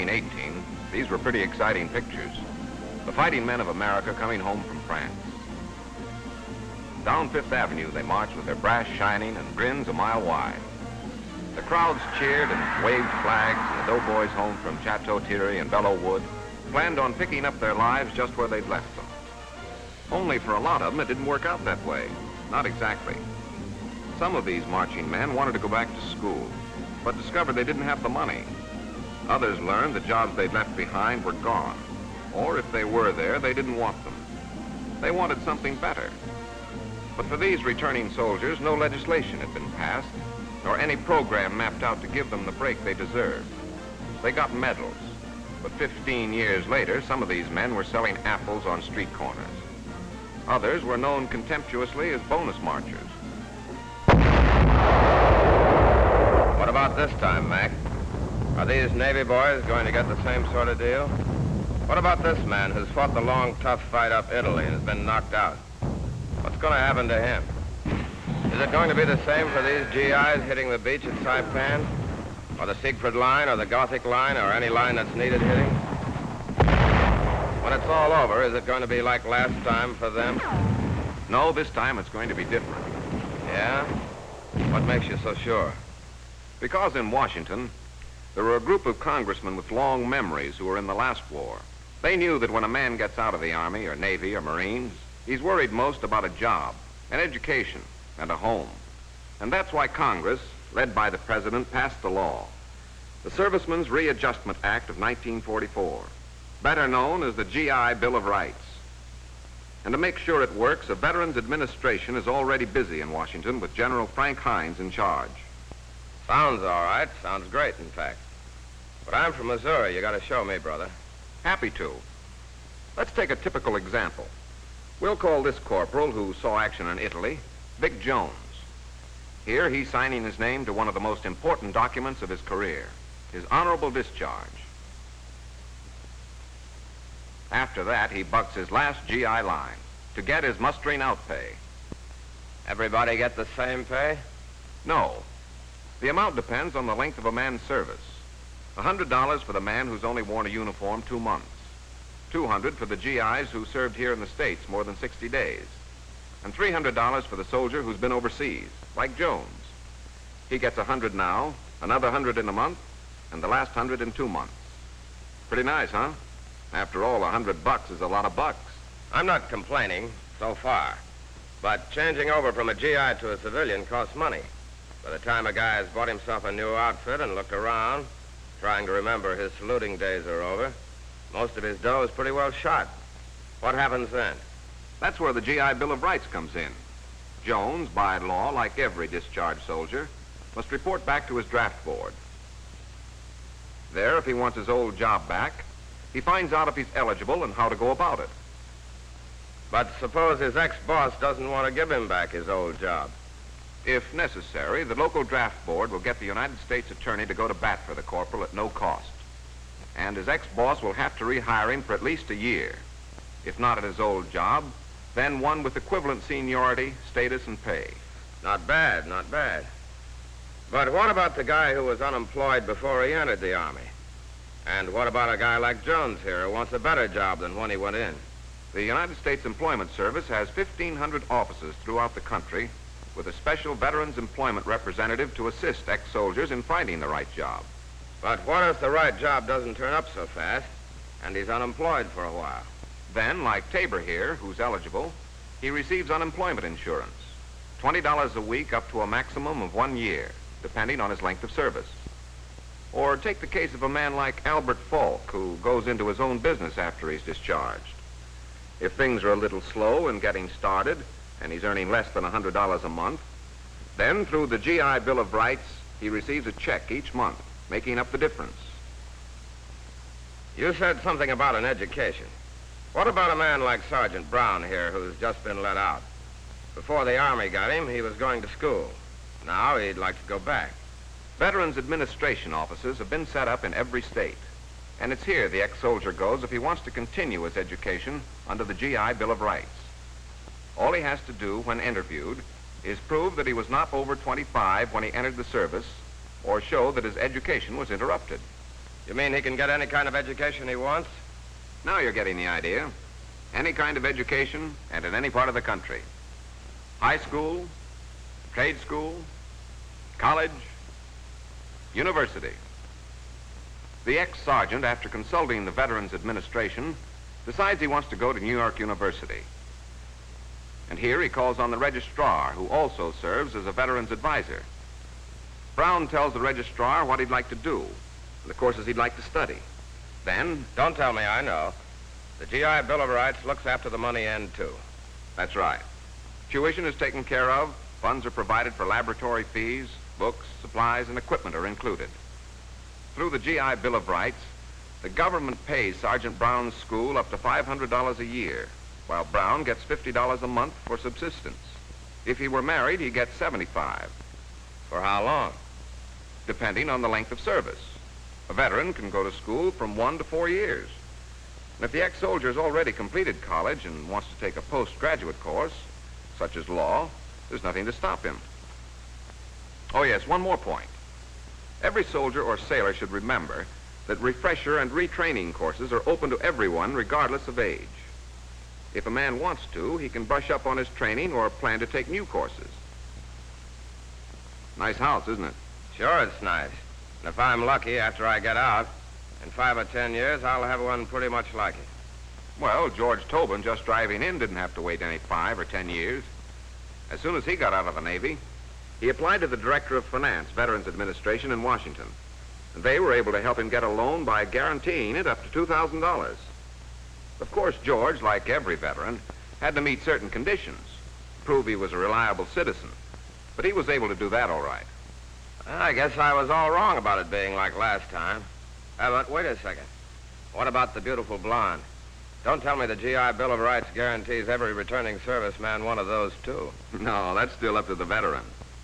1918, these were pretty exciting pictures. The fighting men of America coming home from France. Down Fifth Avenue they marched with their brass shining and grins a mile wide. The crowds cheered and waved flags, and the doughboys home from Chateau Thierry and Belleau Wood planned on picking up their lives just where they'd left them. Only for a lot of them, it didn't work out that way. Not exactly. Some of these marching men wanted to go back to school, but discovered they didn't have the money. Others learned the jobs they'd left behind were gone, or if they were there, they didn't want them. They wanted something better. But for these returning soldiers, no legislation had been passed, nor any program mapped out to give them the break they deserved. They got medals, but 15 years later, some of these men were selling apples on street corners. Others were known contemptuously as bonus marchers. What about this time, Mac? Are these Navy boys going to get the same sort of deal? What about this man who's fought the long, tough fight up Italy and has been knocked out? What's going to happen to him? Is it going to be the same for these GIs hitting the beach at Saipan? Or the Siegfried Line, or the Gothic Line, or any line that's needed hitting? When it's all over, is it going to be like last time for them? No, this time it's going to be different. Yeah? What makes you so sure? Because in Washington, there were a group of congressmen with long memories who were in the last war. They knew that when a man gets out of the Army or Navy or Marines, he's worried most about a job, an education, and a home. And that's why Congress, led by the President, passed the law, the Serviceman's Readjustment Act of 1944, better known as the GI Bill of Rights. And to make sure it works, a Veterans Administration is already busy in Washington with General Frank Hines in charge. Sounds all right. Sounds great, in fact. But I'm from Missouri. You got to show me, brother. Happy to. Let's take a typical example. We'll call this corporal who saw action in Italy, Big Jones. Here he's signing his name to one of the most important documents of his career, his honorable discharge. After that, he bucks his last GI line to get his mustering out pay. Everybody get the same pay? No. The amount depends on the length of a man's service. $100 for the man who's only worn a uniform 2 months. $200 for the GIs who served here in the States more than 60 days. And $300 for the soldier who's been overseas, like Jones. He gets $100 now, another $100 in a month, and the last $100 in 2 months. Pretty nice, huh? After all, $100 is a lot of bucks. I'm not complaining, so far. But changing over from a GI to a civilian costs money. By the time a guy has bought himself a new outfit and looked around, trying to remember his saluting days are over, most of his dough is pretty well shot. What happens then? That's where the GI Bill of Rights comes in. Jones, by law, like every discharged soldier, must report back to his draft board. There, if he wants his old job back, he finds out if he's eligible and how to go about it. But suppose his ex-boss doesn't want to give him back his old job. If necessary, the local draft board will get the United States attorney to go to bat for the corporal at no cost. And his ex-boss will have to rehire him for at least a year. If not at his old job, then one with equivalent seniority, status, and pay. Not bad, not bad. But what about the guy who was unemployed before he entered the Army? And what about a guy like Jones here who wants a better job than when he went in? The United States Employment Service has 1,500 offices throughout the country with a special Veterans Employment Representative to assist ex-soldiers in finding the right job. But what if the right job doesn't turn up so fast and he's unemployed for a while? Then, like Tabor here, who's eligible, he receives unemployment insurance, $20 a week up to a maximum of 1 year, depending on his length of service. Or take the case of a man like Albert Falk, who goes into his own business after he's discharged. If things are a little slow in getting started, and he's earning less than $100 a month, then through the GI Bill of Rights, he receives a check each month, making up the difference. You said something about an education. What about a man like Sergeant Brown here who's just been let out? Before the Army got him, he was going to school. Now he'd like to go back. Veterans Administration offices have been set up in every state, and it's here the ex-soldier goes if he wants to continue his education under the GI Bill of Rights. All he has to do when interviewed is prove that he was not over 25 when he entered the service, or show that his education was interrupted. You mean he can get any kind of education he wants? Now you're getting the idea. Any kind of education and in any part of the country. High school, trade school, college, university. The ex-sergeant, after consulting the Veterans Administration, decides he wants to go to New York University. And here he calls on the registrar, who also serves as a veterans advisor. Brown tells the registrar what he'd like to do, and the courses he'd like to study. Then... Don't tell me I know. The GI Bill of Rights looks after the money end, too. That's right. Tuition is taken care of, funds are provided for laboratory fees, books, supplies, and equipment are included. Through the GI Bill of Rights, the government pays Sergeant Brown's school up to $500 a year, while Brown gets $50 a month for subsistence. If he were married, he gets $75. For how long? Depending on the length of service. A veteran can go to school from 1 to 4 years. And if the ex-soldier's already completed college and wants to take a postgraduate course, such as law, there's nothing to stop him. Oh, yes, one more point. Every soldier or sailor should remember that refresher and retraining courses are open to everyone regardless of age. If a man wants to, he can brush up on his training or plan to take new courses. Nice house, isn't it? Sure, it's nice. And if I'm lucky, after I get out, in 5 or 10 years, I'll have one pretty much like it. Well, George Tobin, just driving in, didn't have to wait any 5 or 10 years. As soon as he got out of the Navy, he applied to the Director of Finance, Veterans Administration in Washington. And they were able to help him get a loan by guaranteeing it up to $2,000. Of course, George, like every veteran, had to meet certain conditions, prove he was a reliable citizen. But he was able to do that all right. I guess I was all wrong about it being like last time. But wait a second. What about the beautiful blonde? Don't tell me the GI Bill of Rights guarantees every returning serviceman one of those, too. No, that's still up to the veteran.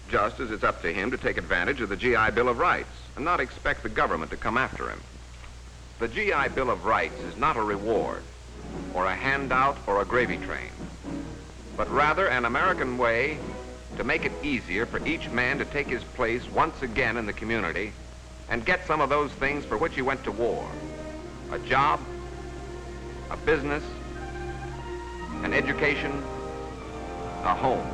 Just as it's up to him to take advantage of the GI Bill of Rights and not expect the government to come after him. The GI Bill of Rights is not a reward or a handout or a gravy train, but rather an American way to make it easier for each man to take his place once again in the community and get some of those things for which he went to war. A job, a business, an education, a home.